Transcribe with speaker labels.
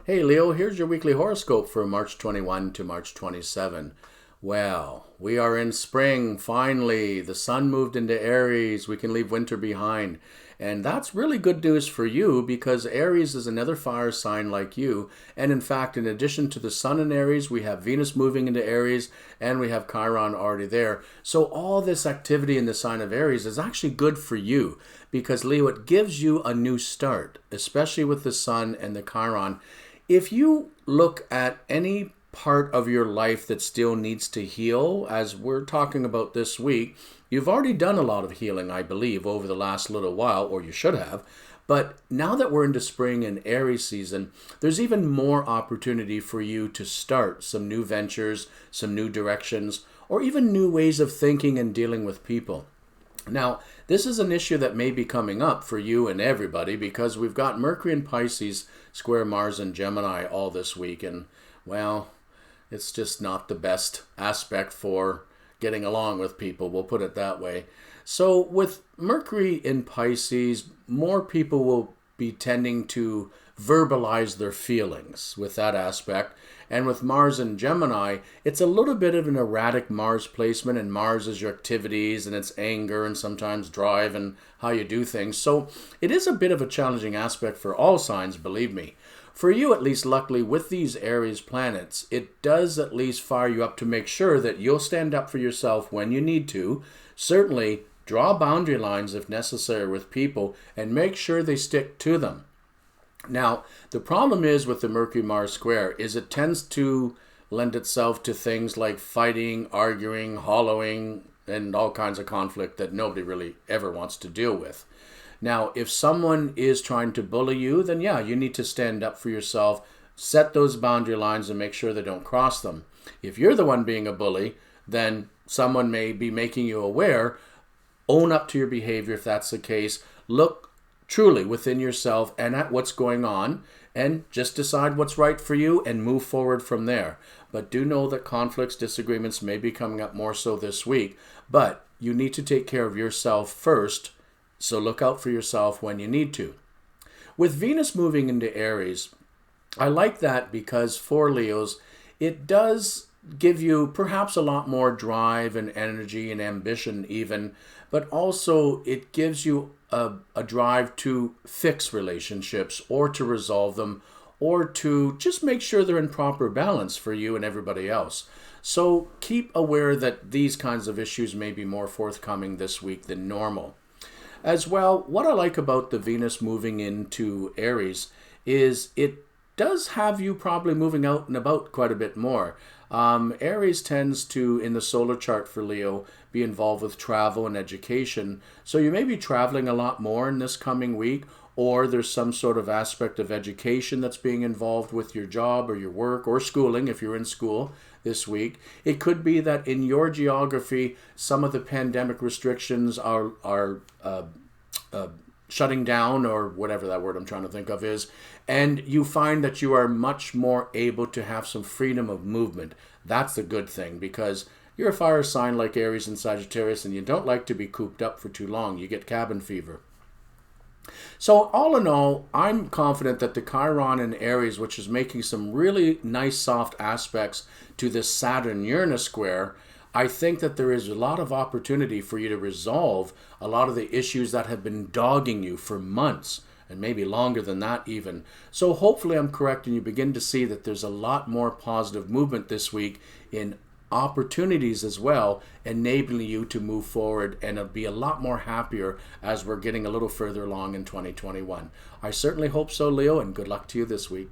Speaker 1: Hey Leo, here's your weekly horoscope for March 21 to March 27. Well, we are in spring, finally. The sun moved into Aries. We can leave winter behind. And that's really good news for you because Aries is another fire sign like you. And in fact, in addition to the sun in Aries, we have Venus moving into Aries and we have Chiron already there. So all this activity in the sign of Aries is actually good for you because Leo, it gives you a new start, especially with the sun and the Chiron. If you look at any part of your life that still needs to heal, as we're talking about this week, you've already done a lot of healing, I believe, over the last little while, or you should have. But now that we're into spring and Aries season, there's even more opportunity for you to start some new ventures, some new directions, or even new ways of thinking and dealing with people. Now, this is an issue that may be coming up for you and everybody because we've got Mercury in Pisces square Mars and Gemini all this week. And, well, it's just not the best aspect for getting along with people. We'll put it that way. So with Mercury in Pisces, more people will be tending to verbalize their feelings with that aspect. And with Mars and Gemini, it's a little bit of an erratic Mars placement, and Mars is your activities and it's anger and sometimes drive and how you do things. So it is a bit of a challenging aspect for all signs, believe me. For you, at least, luckily, with these Aries planets, it does at least fire you up to make sure that you'll stand up for yourself when you need to. Certainly, draw boundary lines if necessary with people and make sure they stick to them. Now, the problem is with the Mercury-Mars square is it tends to lend itself to things like fighting, arguing, hollowing, and all kinds of conflict that nobody really ever wants to deal with. Now, if someone is trying to bully you, then yeah, you need to stand up for yourself, set those boundary lines and make sure they don't cross them. If you're the one being a bully, then someone may be making you aware. Own up to your behavior if that's the case. Look truly within yourself and at what's going on and just decide what's right for you and move forward from there. But do know that conflicts, disagreements may be coming up more so this week, but you need to take care of yourself first, so look out for yourself when you need to. With Venus moving into Aries, I like that because for Leos, it does give you perhaps a lot more drive and energy and ambition even, but also it gives you a drive to fix relationships or to resolve them or to just make sure they're in proper balance for you and everybody else. So keep aware that these kinds of issues may be more forthcoming this week than normal. As well, what I like about the Venus moving into Aries is it does have you probably moving out and about quite a bit more. Aries tends to, in the solar chart for Leo, be involved with travel and education. So you may be traveling a lot more in this coming week, or there's some sort of aspect of education that's being involved with your job or your work or schooling if you're in school this week. It could be that in your geography, some of the pandemic restrictions are shutting down, or whatever that word I'm trying to think of is, and you find that you are much more able to have some freedom of movement. That's a good thing because you're a fire sign like Aries and Sagittarius, and you don't like to be cooped up for too long. You get cabin fever. So all in all, I'm confident that the Chiron in Aries, which is making some really nice soft aspects to this Saturn-Uranus square, I think that there is a lot of opportunity for you to resolve a lot of the issues that have been dogging you for months and maybe longer than that even. So hopefully I'm correct and you begin to see that there's a lot more positive movement this week in opportunities as well, enabling you to move forward and be a lot more happier as we're getting a little further along in 2021. I certainly hope so, Leo, and good luck to you this week.